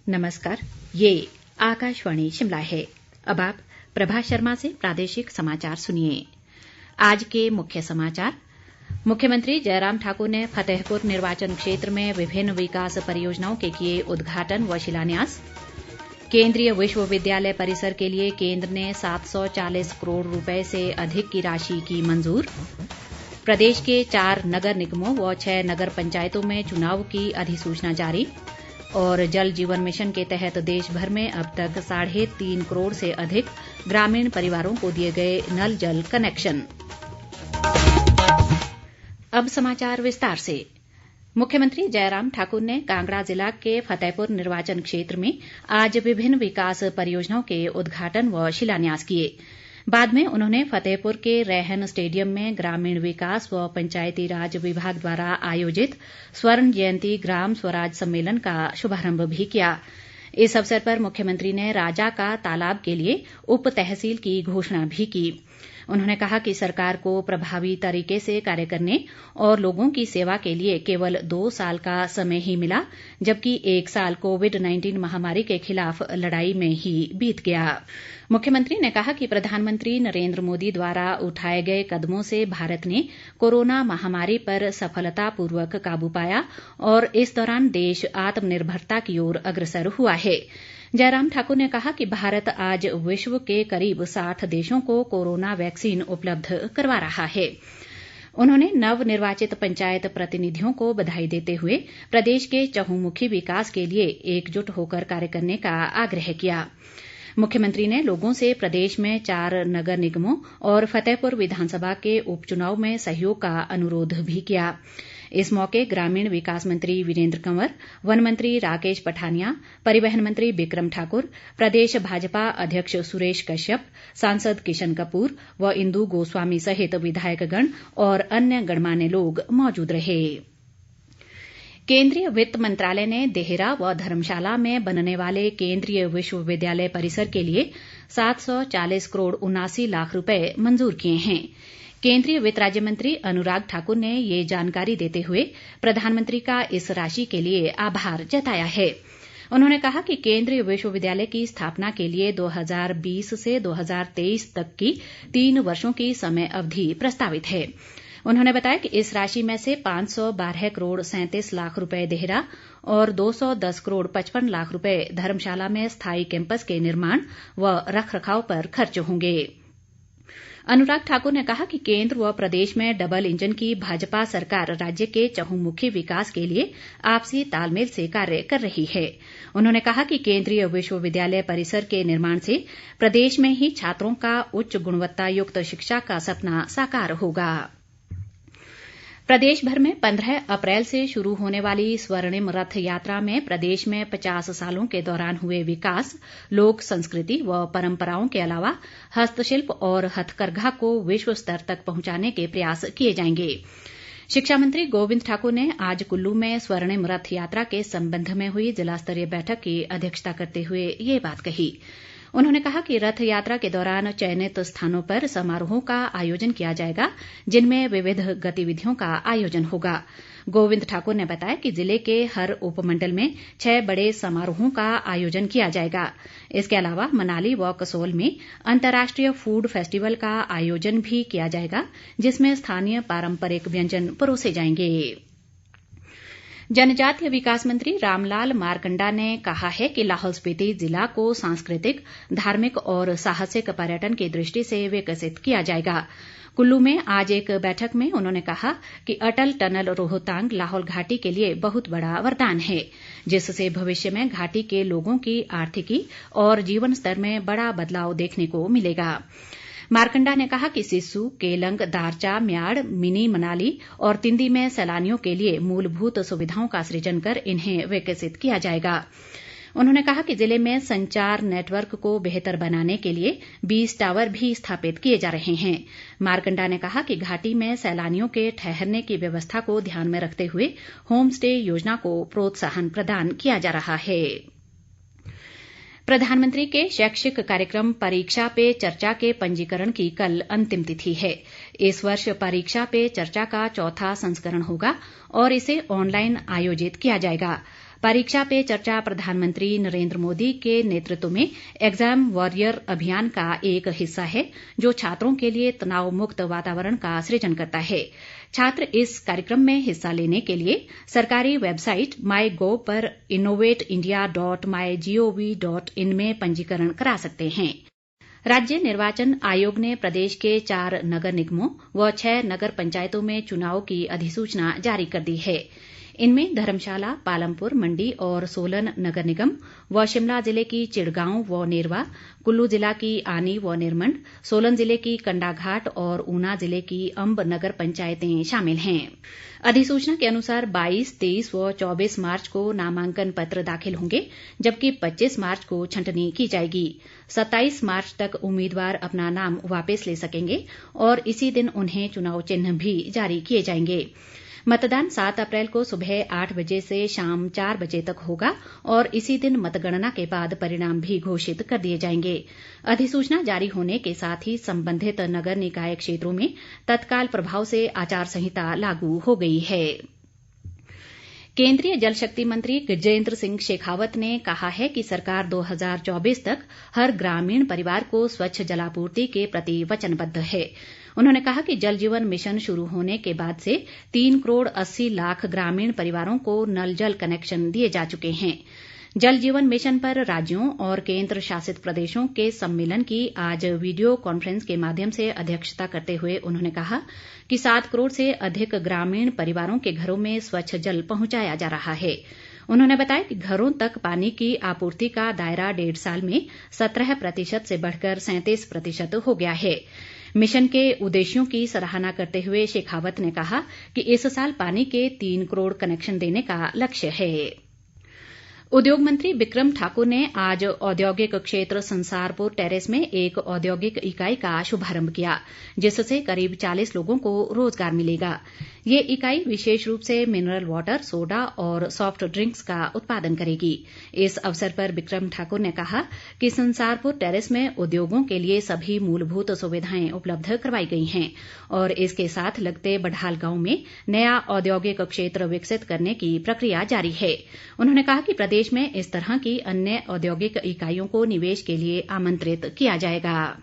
नमस्कार, ये आकाशवाणी शिमला है। अब आप प्रभा शर्मा से प्रादेशिक समाचार सुनिए। आज के मुख्य समाचार। मुख्यमंत्री जयराम ठाकुर ने फतेहपुर निर्वाचन क्षेत्र में विभिन्न विकास परियोजनाओं के किए उद्घाटन व शिलान्यास। केंद्रीय विश्वविद्यालय परिसर के लिए केंद्र ने 740 करोड़ रुपए से अधिक की राशि की मंजूर। प्रदेश के 4 नगर निगमों व 6 नगर पंचायतों में चुनाव की अधिसूचना जारी। और जल जीवन मिशन के तहत देश भर में अब तक 3.5 करोड़ से अधिक ग्रामीण परिवारों को दिए गए नल जल कनेक्शन। अब समाचार विस्तार से। मुख्यमंत्री जयराम ठाकुर ने कांगड़ा जिला के फतेहपुर निर्वाचन क्षेत्र में आज विभिन्न विकास परियोजनाओं के उद्घाटन व शिलान्यास किए। बाद में उन्होंने फतेहपुर के रैहन स्टेडियम में ग्रामीण विकास व पंचायती राज विभाग द्वारा आयोजित स्वर्ण जयंती ग्राम स्वराज सम्मेलन का शुभारंभ भी किया। इस अवसर पर मुख्यमंत्री ने राजा का तालाब के लिए उप तहसील की घोषणा भी की। उन्होंने कहा कि सरकार को प्रभावी तरीके से कार्य करने और लोगों की सेवा के लिए केवल 2 साल का समय ही मिला, जबकि 1 साल कोविड-19 महामारी के खिलाफ लड़ाई में ही बीत गया। मुख्यमंत्री ने कहा कि प्रधानमंत्री नरेंद्र मोदी द्वारा उठाए गए कदमों से भारत ने कोरोना महामारी पर सफलतापूर्वक काबू पाया और इस दौरान देश आत्मनिर्भरता की ओर अग्रसर हुआ है। जयराम ठाकुर ने कहा कि भारत आज विश्व के करीब 60 देशों को कोरोना वैक्सीन उपलब्ध करवा रहा है। उन्होंने नवनिर्वाचित पंचायत प्रतिनिधियों को बधाई देते हुए प्रदेश के चहुमुखी विकास के लिए एकजुट होकर कार्य करने का आग्रह किया। मुख्यमंत्री ने लोगों से प्रदेश में 4 नगर निगमों और फतेहपुर विधानसभा के उपचुनाव में सहयोग का अनुरोध भी किया। इस मौके ग्रामीण विकास मंत्री वीरेंद्र कंवर, वन मंत्री राकेश पठानिया, परिवहन मंत्री बिक्रम ठाकुर, प्रदेश भाजपा अध्यक्ष सुरेश कश्यप, सांसद किशन कपूर व इंदु गोस्वामी सहित विधायकगण और अन्य गणमान्य लोग मौजूद रहे। केंद्रीय वित्त मंत्रालय ने देहरा व धर्मशाला में बनने वाले केंद्रीय विश्वविद्यालय परिसर के लिए 740 करोड़ 79 लाख रुपए मंजूर किए हैं। केंद्रीय वित्त राज्य मंत्री अनुराग ठाकुर ने ये जानकारी देते हुए प्रधानमंत्री का इस राशि के लिए आभार जताया है। उन्होंने कहा कि केंद्रीय विश्वविद्यालय की स्थापना के लिए 2020 से 2023 तक की 3 वर्षों की समय अवधि प्रस्तावित है। उन्होंने बताया कि इस राशि में से 512 करोड़ 37 लाख रुपए देहरा और 210 करोड़ 55 लाख रुपए धर्मशाला में स्थायी कैंपस के निर्माण व रखरखाव पर खर्च होंगे। अनुराग ठाकुर ने कहा कि केंद्र व प्रदेश में डबल इंजन की भाजपा सरकार राज्य के चहुमुखी विकास के लिए आपसी तालमेल से कार्य कर रही है। उन्होंने कहा कि केंद्रीय विश्वविद्यालय परिसर के निर्माण से प्रदेश में ही छात्रों का उच्च गुणवत्ता युक्त शिक्षा का सपना साकार होगा। प्रदेश भर में 15 अप्रैल से शुरू होने वाली स्वर्णिम रथ यात्रा में प्रदेश में 50 सालों के दौरान हुए विकास, लोक संस्कृति व परंपराओं के अलावा हस्तशिल्प और हथकरघा को विश्व स्तर तक पहुंचाने के प्रयास किए जाएंगे। शिक्षा मंत्री गोविंद ठाकुर ने आज कुल्लू में स्वर्णिम रथ यात्रा के संबंध में हुई जिला स्तरीय बैठक की अध्यक्षता करते हुए ये बात कही। उन्होंने कहा कि रथ यात्रा के दौरान चयनित स्थानों पर समारोहों का आयोजन किया जाएगा, जिनमें विविध गतिविधियों का आयोजन होगा। गोविंद ठाकुर ने बताया कि जिले के हर उपमंडल में 6 बड़े समारोहों का आयोजन किया जाएगा। इसके अलावा मनाली व कसोल में अंतर्राष्ट्रीय फूड फेस्टिवल का आयोजन भी किया जाएगा, जिसमें स्थानीय पारंपरिक व्यंजन परोसे जाएंगे। जनजातीय विकास मंत्री रामलाल मारकंडा ने कहा है कि लाहौल स्पीति जिला को सांस्कृतिक, धार्मिक और साहसिक पर्यटन की दृष्टि से विकसित किया जाएगा। कुल्लू में आज एक बैठक में उन्होंने कहा कि अटल टनल रोहतांग लाहौल घाटी के लिए बहुत बड़ा वरदान है, जिससे भविष्य में घाटी के लोगों की आर्थिकी और जीवन स्तर में बड़ा बदलाव देखने को मिलेगा। मारकंडा ने कहा कि सिस्सू, केलंग, दारचा, म्याड़, मिनी मनाली और तिंदी में सैलानियों के लिए मूलभूत सुविधाओं का सृजन कर इन्हें विकसित किया जाएगा। उन्होंने कहा कि जिले में संचार नेटवर्क को बेहतर बनाने के लिए 20 टावर भी स्थापित किए जा रहे हैं। मारकंडा ने कहा कि घाटी में सैलानियों के ठहरने की व्यवस्था को ध्यान में रखते हुए होम स्टे योजना को प्रोत्साहन प्रदान किया जा रहा है। प्रधानमंत्री के शैक्षिक कार्यक्रम परीक्षा पे चर्चा के पंजीकरण की कल अंतिम तिथि है। इस वर्ष परीक्षा पे चर्चा का 4था संस्करण होगा और इसे ऑनलाइन आयोजित किया जाएगा। परीक्षा पे चर्चा प्रधानमंत्री नरेंद्र मोदी के नेतृत्व में एग्जाम वॉरियर अभियान का एक हिस्सा है जो छात्रों के लिए तनाव मुक्त वातावरण का सृजन करता है। छात्र इस कार्यक्रम में हिस्सा लेने के लिए सरकारी वेबसाइट MyGov पर innovateindia.mygov.in में पंजीकरण करा सकते हैं। राज्य निर्वाचन आयोग ने प्रदेश के 4 नगर निगमों व 6 नगर पंचायतों में चुनाव की अधिसूचना जारी कर दी है। इनमें धर्मशाला, पालमपुर, मंडी और सोलन नगर निगम व शिमला जिले की चिड़गांव व नेरवा, कुल्लू जिला की आनी व निरमंड, सोलन जिले की कंडाघाट और ऊना जिले की अंब नगर पंचायतें शामिल हैं। अधिसूचना के अनुसार 22, 23 व 24 मार्च को नामांकन पत्र दाखिल होंगे, जबकि 25 मार्च को छंटनी की जाएगी। 27 मार्च तक उम्मीदवार अपना नाम वापस ले सकेंगे और इसी दिन उन्हें चुनाव चिन्ह भी जारी किए जाएंगे। मतदान 7 अप्रैल को सुबह 8 बजे से शाम 4 बजे तक होगा और इसी दिन मतगणना के बाद परिणाम भी घोषित कर दिए जाएंगे। अधिसूचना जारी होने के साथ ही संबंधित नगर निकाय क्षेत्रों में तत्काल प्रभाव से आचार संहिता लागू हो गई है। केंद्रीय जल शक्ति मंत्री गजेंद्र सिंह शेखावत ने कहा है कि सरकार 2024 तक हर ग्रामीण परिवार को स्वच्छ जलापूर्ति के प्रति वचनबद्ध है। उन्होंने कहा कि जल जीवन मिशन शुरू होने के बाद से 3 करोड़ 80 लाख ग्रामीण परिवारों को नल जल कनेक्शन दिए जा चुके हैं। जल जीवन मिशन पर राज्यों और केंद्र शासित प्रदेशों के सम्मेलन की आज वीडियो कॉन्फ्रेंस के माध्यम से अध्यक्षता करते हुए उन्होंने कहा कि 7 करोड़ से अधिक ग्रामीण परिवारों के घरों में स्वच्छ जल पहुंचाया जा रहा है। उन्होंने बताया कि घरों तक पानी की आपूर्ति का दायरा 1.5 साल में 17% से बढ़कर 37% हो गया है। मिशन के उद्देश्यों की सराहना करते हुए शेखावत ने कहा कि इस साल पानी के 3 करोड़ कनेक्शन देने का लक्ष्य है। उद्योग मंत्री बिक्रम ठाकुर ने आज औद्योगिक क्षेत्र संसारपुर टेरेस में एक औद्योगिक इकाई का शुभारंभ किया, जिससे करीब 40 लोगों को रोजगार मिलेगा। ये इकाई विशेष रूप से मिनरल वाटर, सोडा और सॉफ्ट ड्रिंक्स का उत्पादन करेगी। इस अवसर पर बिक्रम ठाकुर ने कहा कि संसारपुर टेरेस में उद्योगों के लिए सभी मूलभूत सुविधाएं उपलब्ध करवाई गई हैं और इसके साथ लगते बढाल गांव में नया औद्योगिक क्षेत्र विकसित करने की प्रक्रिया जारी है। उन्होंने कहा कि प्रदेश में इस तरह की अन्य औद्योगिक इकाइयों को निवेश के लिए आमंत्रित किया जाएगा।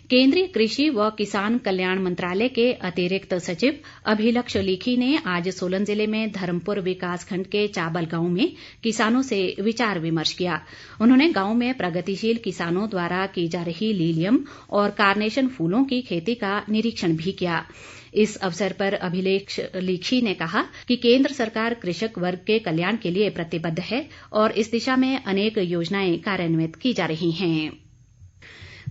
केंद्रीय कृषि व किसान कल्याण मंत्रालय के अतिरिक्त सचिव अभिलक्ष लीखी ने आज सोलन जिले में धर्मपुर विकासखंड के चाबल गांव में किसानों से विचार विमर्श किया। उन्होंने गांव में प्रगतिशील किसानों द्वारा की जा रही लीलियम और कार्नेशन फूलों की खेती का निरीक्षण भी किया। इस अवसर पर अभिलेख लीखी ने कहा कि केंद्र सरकार कृषक वर्ग के कल्याण के लिए प्रतिबद्ध है और इस दिशा में अनेक योजनाएं कार्यान्वित की जा रही हैं।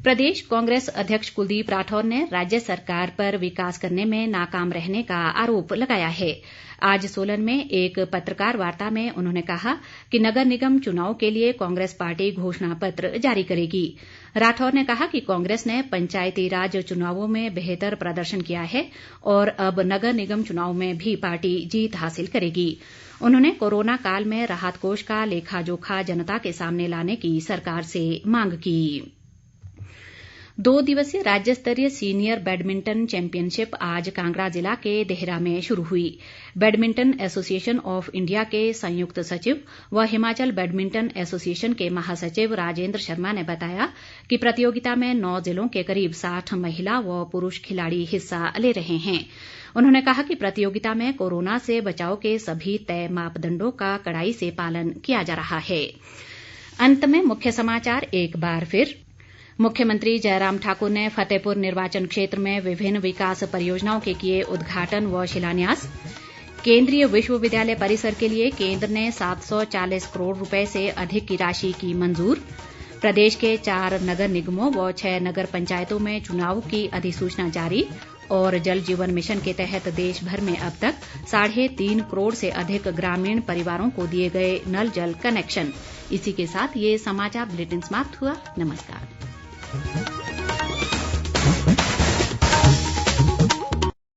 प्रदेश कांग्रेस अध्यक्ष कुलदीप राठौर ने राज्य सरकार पर विकास करने में नाकाम रहने का आरोप लगाया है। आज सोलन में एक पत्रकार वार्ता में उन्होंने कहा कि नगर निगम चुनाव के लिए कांग्रेस पार्टी घोषणा पत्र जारी करेगी। राठौर ने कहा कि कांग्रेस ने पंचायती राज चुनावों में बेहतर प्रदर्शन किया है और अब नगर निगम चुनाव में भी पार्टी जीत हासिल करेगी। उन्होंने कोरोना काल में राहत कोष का लेखा जोखा जनता के सामने लाने की सरकार से मांग की। 2 दिवसीय राज्य स्तरीय सीनियर बैडमिंटन चैंपियनशिप आज कांगड़ा जिला के देहरा में शुरू हुई। बैडमिंटन एसोसिएशन ऑफ इंडिया के संयुक्त सचिव व हिमाचल बैडमिंटन एसोसिएशन के महासचिव राजेंद्र शर्मा ने बताया कि प्रतियोगिता में 9 जिलों के करीब 60 महिला व पुरुष खिलाड़ी हिस्सा ले रहे हैं। उन्होंने कहा कि प्रतियोगिता में कोरोना से बचाव के सभी तय मापदंडों का कड़ाई से पालन किया जा रहा है। अंत में मुख्य समाचार एक बार फिर। मुख्यमंत्री जयराम ठाकुर ने फतेहपुर निर्वाचन क्षेत्र में विभिन्न विकास परियोजनाओं के किए उद्घाटन व शिलान्यास। केंद्रीय विश्वविद्यालय परिसर के लिए केंद्र ने 740 करोड़ रुपए से अधिक की राशि की मंजूर। प्रदेश के 4 नगर निगमों व 6 नगर पंचायतों में चुनाव की अधिसूचना जारी और जल जीवन मिशन के तहत देश भर में अब तक 3.5 करोड़ से अधिक ग्रामीण परिवारों को दिए गए नल जल कनेक्शन। इसी के साथ ये समाचार बुलेटिन समाप्त हुआ। नमस्कार।